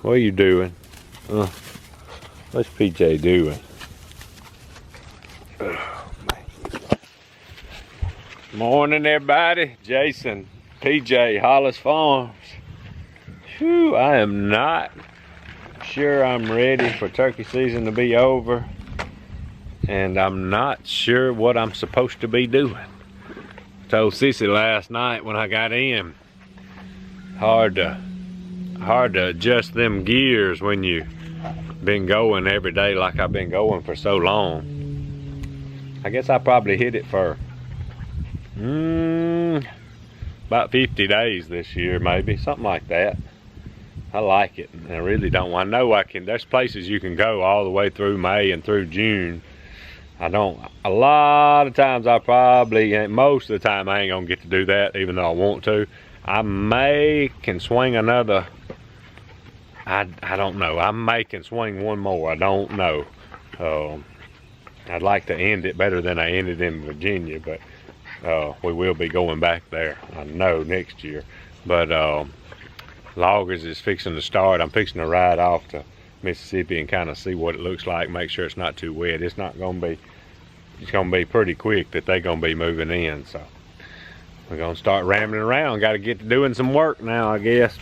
What are you doing? What's PJ doing? Morning, everybody. Jason, PJ, Hollis Farms. Whew, I am not sure I'm ready for turkey season to be over, and I'm not sure what I'm supposed to be doing. Told Sissy last night when I got in, hard to adjust them gears when you been going every day like I've been going for so long. I guess I probably hit it for about 50 days this year, maybe something like that. I like it. I really don't. I know I can. There's places you can go all the way through May and through June. I don't. A lot of times I probably, most of the time I ain't gonna get to do that, even though I want to. I can swing another. I don't know. I can swing one more. I don't know. I'd like to end it better than I ended in Virginia, but we will be going back there, I know, next year. But loggers is fixing to start. I'm fixing to ride off to Mississippi and kind of see what it looks like, make sure it's not too wet. It's not going to be, it's going to be pretty quick that they're going to be moving in. So we're going to start rambling around. Got to get to doing some work now, I guess.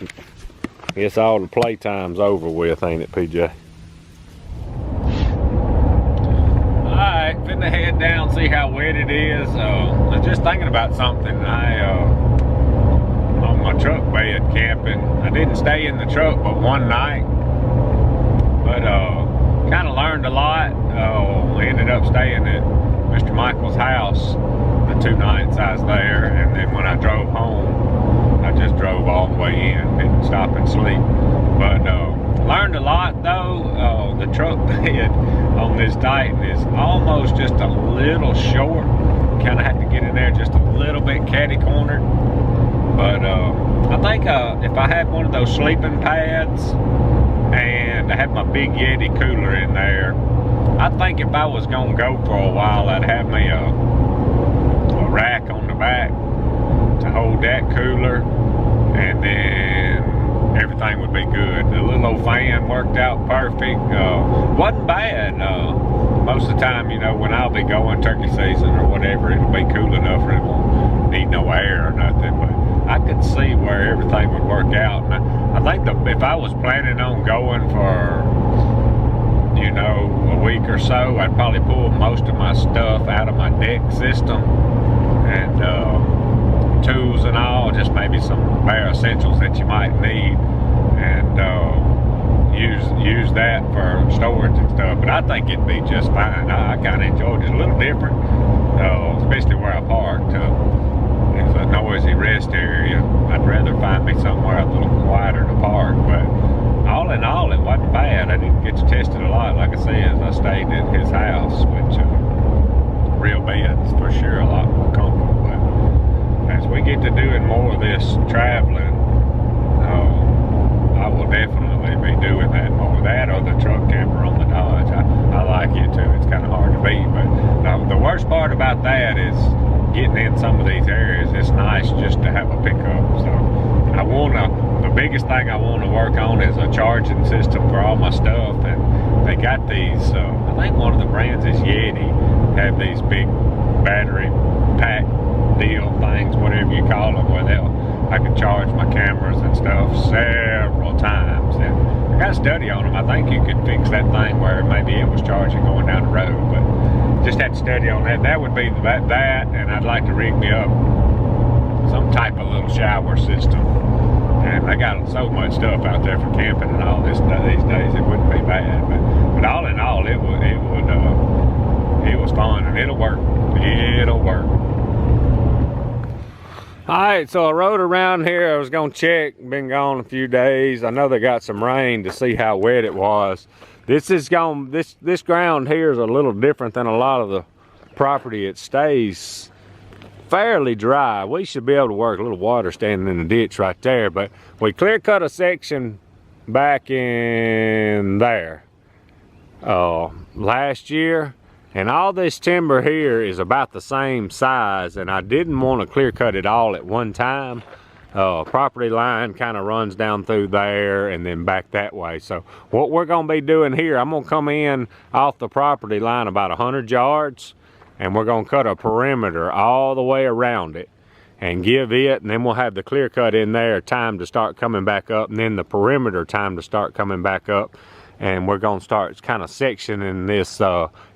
Guess all the playtime's over with, ain't it, PJ? Alright, finna head down, see how wet it is. I was just thinking about something. On my truck bed camping, I didn't stay in the truck but one night, but kind of learned a lot. We ended up staying at Mr. Michael's house the 2 nights I was there, and then when I drove home, I just drove all the way in, didn't stop and sleep. But learned a lot though. The truck bed on this Titan is almost just a little short. Kind of have to get in there just a little bit catty-cornered. But I think if I had one of those sleeping pads and I had my big Yeti cooler in there, I think if I was gonna go for a while, I'd have me a rack on the back to hold that cooler, and then everything would be good. The little old fan worked out perfect. Wasn't bad. Most of the time, you know, when I'll be going turkey season or whatever, it'll be cool enough or it won't need no air or nothing. But I could see where everything would work out. And I think if I was planning on going for, you know, a week or so, I'd probably pull most of my stuff out of my deck system and tools and all, just maybe some bare essentials that you might need, and use that for storage and stuff. But I think it'd be just fine. I kind of enjoyed it. A little different, especially where I parked. It's a noisy rest area. I'd rather find me somewhere a little quieter to park, but all in all, it wasn't bad. I didn't get to test it a lot. Like I said, I stayed at his house, which real beds for sure, a lot more comfortable. But as we get to doing more of this traveling, I will definitely be doing that more. That or the truck camper on the Dodge. I like it too. It's kind of hard to beat, but the worst part about that is getting in some of these areas. It's nice just to have a pickup. So the biggest thing I want to work on is a charging system for all my stuff, and they got these, I think one of the brands is Yeti, have these big battery pack deal things, whatever you call them, where I can charge my cameras and stuff several times. And I got to study on them. I think you could fix that thing where maybe it was charging going down the road, but just have to study on that. That would be that, and I'd like to rig me up some type of little shower system. And they got so much stuff out there for camping and all this these days, it wouldn't be bad. But all in all, it was fun, and it'll work. It'll work. Alright, so I rode around here. I was gonna check, been gone a few days. I know they got some rain to see how wet it was. This ground here is a little different than a lot of the property. It stays fairly dry. We should be able to work. A little water standing in the ditch right there, but we clear cut a section back in there last year, and all this timber here is about the same size, and I didn't want to clear cut it all at one time. property line kind of runs down through there and then back that way. So what we're going to be doing here, I'm going to come in off the property line about 100 yards, and we're going to cut a perimeter all the way around it and give it, and then we'll have the clear cut in there time to start coming back up, and then the perimeter time to start coming back up. And we're going to start kind of sectioning this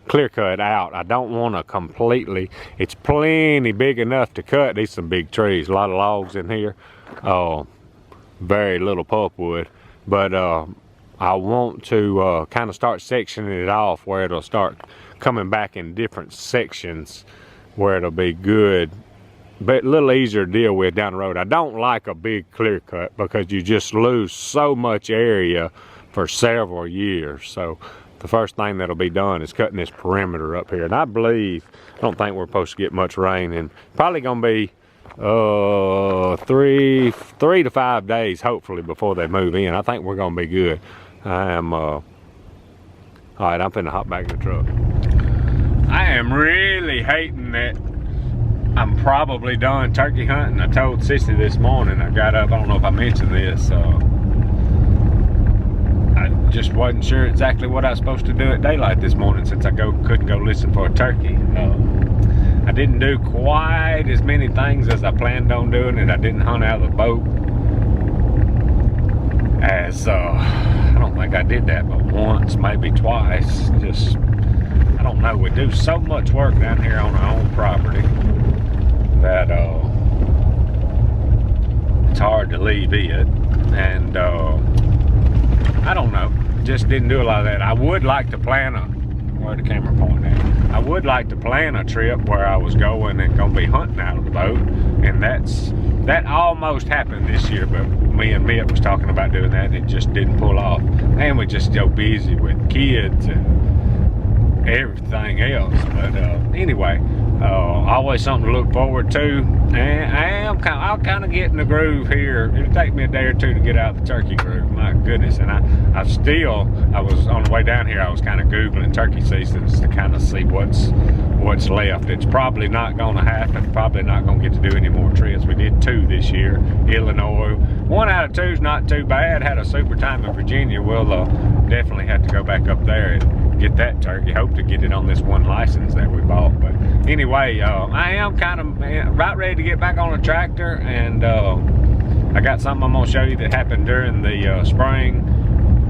clear cut out. I don't want to completely, it's plenty big enough to cut. These some big trees, a lot of logs in here, very little pulpwood, but I want to kind of start sectioning it off where it'll start coming back in different sections where it'll be good, but a little easier to deal with down the road. I don't like a big clear cut because you just lose so much area for several years. So the first thing that'll be done is cutting this perimeter up here. And I don't think we're supposed to get much rain, and probably gonna be 3 to 5 days hopefully before they move in. I think we're gonna be good. I am all right, I'm finna hop back in the truck. I am really hating that I'm probably done turkey hunting. I told Sissy this morning, I got up, I don't know if I mentioned this, I just wasn't sure exactly what I was supposed to do at daylight this morning since I couldn't go listen for a turkey. I didn't do quite as many things as I planned on doing, and I didn't hunt out of the boat as I don't think I did that but once, maybe twice. Just, I don't know, we do so much work down here on our own property that it's hard to leave it, and I don't know, just didn't do a lot of that. I would like to plan where the camera pointing at? I would like to plan a trip where I was going and gonna be hunting out of the boat, and that almost happened this year, but me and Mitt was talking about doing that and it just didn't pull off. And we're just so busy with kids and everything else. But anyway, always something to look forward to. And I'll kind of get in the groove here. It'll take me a day or two to get out of the turkey groove. My goodness. And I was on the way down here, I was kind of Googling turkey seasons to kind of see what's left. It's probably not going to happen. Probably not going to get to do any more trips. We did 2 this year. Illinois. 1 out of 2 is not too bad. Had a super time in Virginia. We'll definitely have to go back up there and get that turkey. Hope to get it on this one license that we bought. But anyway, I am kind of about ready to get back on a tractor, and I got something I'm going to show you that happened during the spring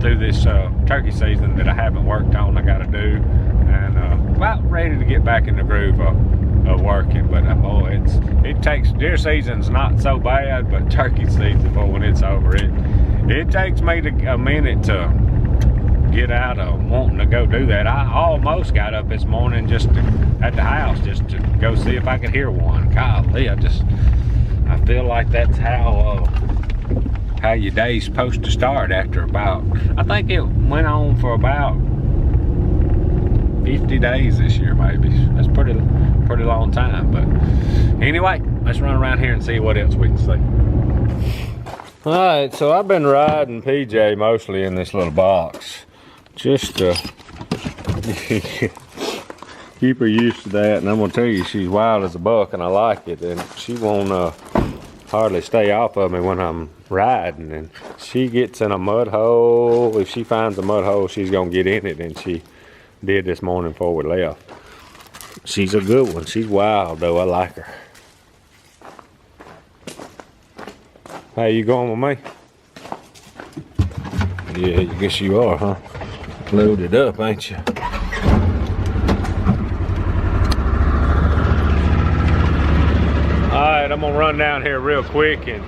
through this turkey season that I haven't worked on. I got to do, and about ready to get back in the groove of working. But boy, it takes, deer season's not so bad, but turkey season, boy, when it's over, it takes me a minute to get out of wanting to go do that. I almost got up this morning just at the house just to go see if I could hear one. Golly, I feel like that's how your day's supposed to start after about, I think it went on for about 50 days this year, maybe. That's pretty long time. But anyway, let's run around here and see what else we can see. All right, so I've been riding PJ mostly in this little box, just to keep her used to that. And I'm gonna tell you, she's wild as a buck, and I like it. And she won't hardly stay off of me when I'm riding. And she gets in a mud hole. If she finds a mud hole, she's gonna get in it. And she did this morning before we left. She's a good one. She's wild though. I like her. Hey, you going with me? Yeah, I guess you are, huh? Loaded up, ain't you? Alright, I'm gonna run down here real quick and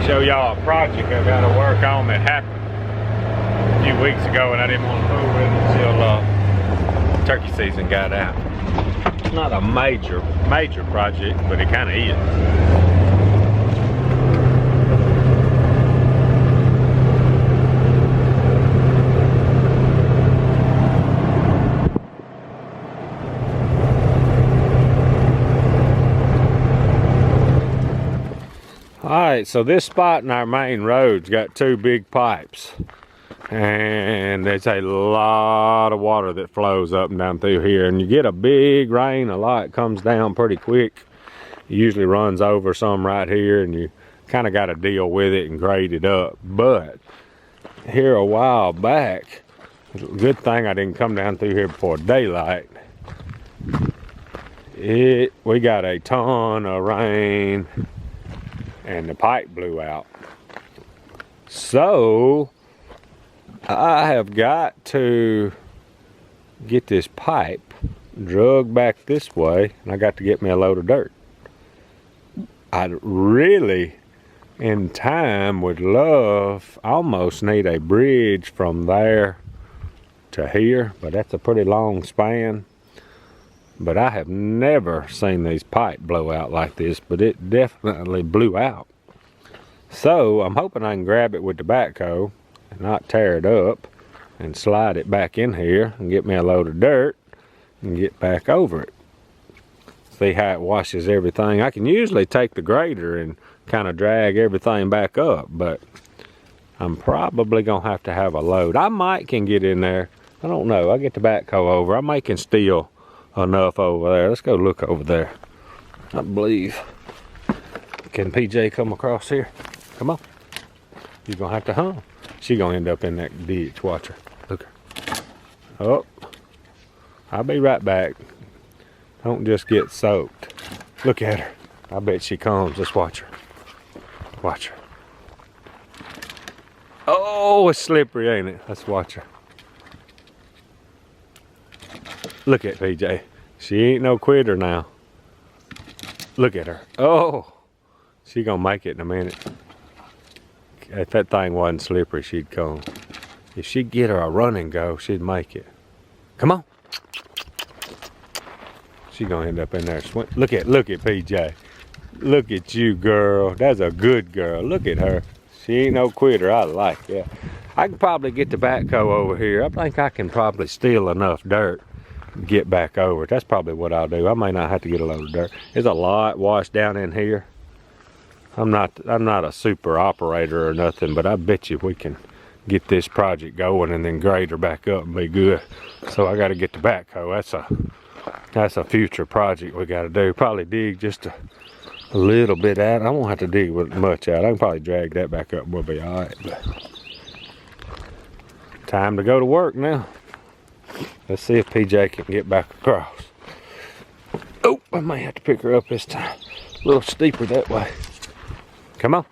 show y'all a project I gotta work on that happened a few weeks ago, and I didn't want to fool with it until turkey season got out. It's not a major project, but it kind of is. Alright, so this spot in our main road's got 2 big pipes, and there's a lot of water that flows up and down through here, and you get a big rain, a lot comes down pretty quick. It usually runs over some right here, and you kind of got to deal with it and grade it up. But here a while back, good thing I didn't come down through here before daylight. We got a ton of rain and the pipe blew out. So I have got to get this pipe drug back this way, and I got to get me a load of dirt. I really, in time, would love, almost need a bridge from there to here, but that's a pretty long span. But I have never seen these pipe blow out like this, but it definitely blew out. So I'm hoping I can grab it with the backhoe and not tear it up and slide it back in here and get me a load of dirt and get back over it. See how it washes everything. I can usually take the grader and kind of drag everything back up, but I'm probably gonna have a load. I might can get in there. I don't know. I get the backhoe over. I might can steal enough over there. Let's go look over there. I believe. Can PJ come across here? Come on. You're gonna have to hum. She's gonna end up in that ditch. Watch her. Look her. Oh. I'll be right back. Don't just get soaked. Look at her. I bet she comes. Just watch her. Watch her. Oh, it's slippery, ain't it? Let's watch her. Look at PJ. She ain't no quitter now. Look at her. Oh, she gonna make it in a minute. If that thing wasn't slippery, she'd come. If she'd get her a run and go, she'd make it. Come on. She gonna end up in there swim. Look at PJ. Look at you, girl. That's a good girl. Look at her. She ain't no quitter. I like that. I can probably get the backhoe over here. I think I can probably steal enough dirt and get back over it. That's probably what I'll do. I may not have to get a load of dirt. There's a lot washed down in here. I'm not a super operator or nothing, but I bet you we can get this project going and then grade her back up and be good. So I got to get the backhoe. That's a future project we got to do. Probably dig just a little bit out. I won't have to dig with much out. I can probably drag that back up and we'll be all right. But time to go to work now. Let's see if PJ can get back across. Oh, I may have to pick her up this time. A little steeper that way. Come on.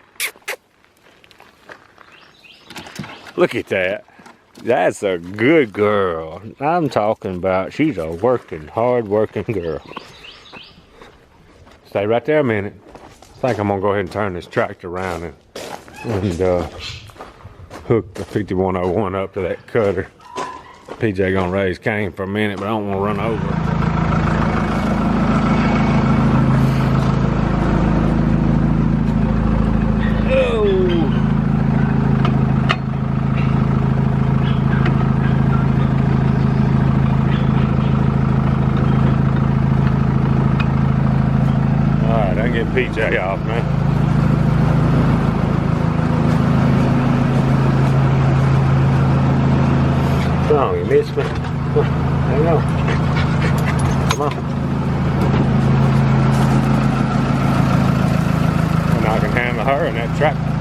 Look at that. That's a good girl. I'm talking about she's a working, hard-working girl. Stay right there a minute. I think I'm gonna go ahead and turn this tractor around and hook the 5101 up to that cutter. PJ gonna raise cane for a minute, but I don't want to run over. Get PJ off, man. Come on, you missed me. Hang on. Come on. And I can handle her in that tractor.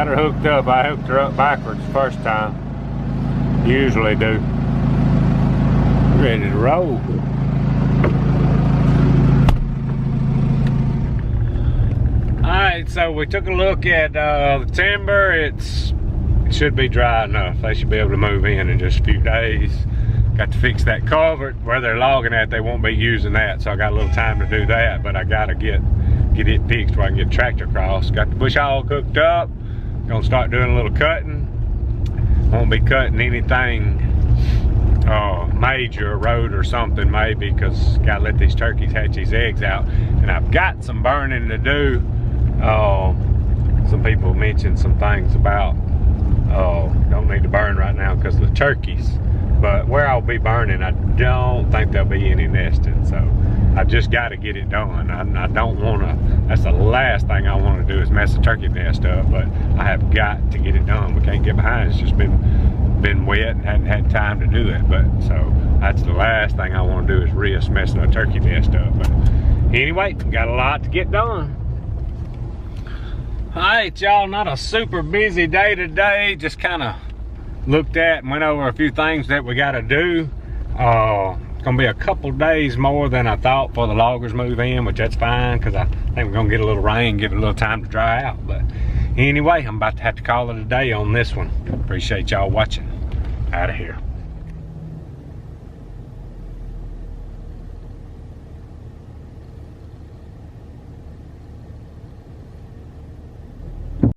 got her hooked up. I hooked her up backwards first time. Usually do. Ready to roll. Alright, so we took a look at the timber. It should be dry enough. They should be able to move in just a few days. Got to fix that culvert where they're logging at. They won't be using that, so I got a little time to do that, but I gotta get it fixed where I can get a tractor across. Got the bush hog hooked up. Gonna start doing a little cutting. Won't be cutting anything major, road or something maybe, because gotta let these turkeys hatch these eggs out. And I've got some burning to do. Some people mentioned some things about don't need to burn right now because of the turkeys, but where I'll be burning, I don't think there'll be any nesting, so I just got to get it done. I don't want to, that's the last thing I want to do is mess the turkey nest up, but I have got to get it done. We can't get behind. It's just been wet and hadn't had time to do it, but so that's the last thing I want to do is risk messing a turkey nest up. But anyway, got a lot to get done. All right, y'all, not a super busy day today. Just kind of looked at and went over a few things that we got to do. It's gonna be a couple days more than I thought before the loggers move in, which that's fine because I think we're gonna get a little rain, give it a little time to dry out. But anyway, I'm about to have to call it a day on this one. Appreciate y'all watching. Out of here.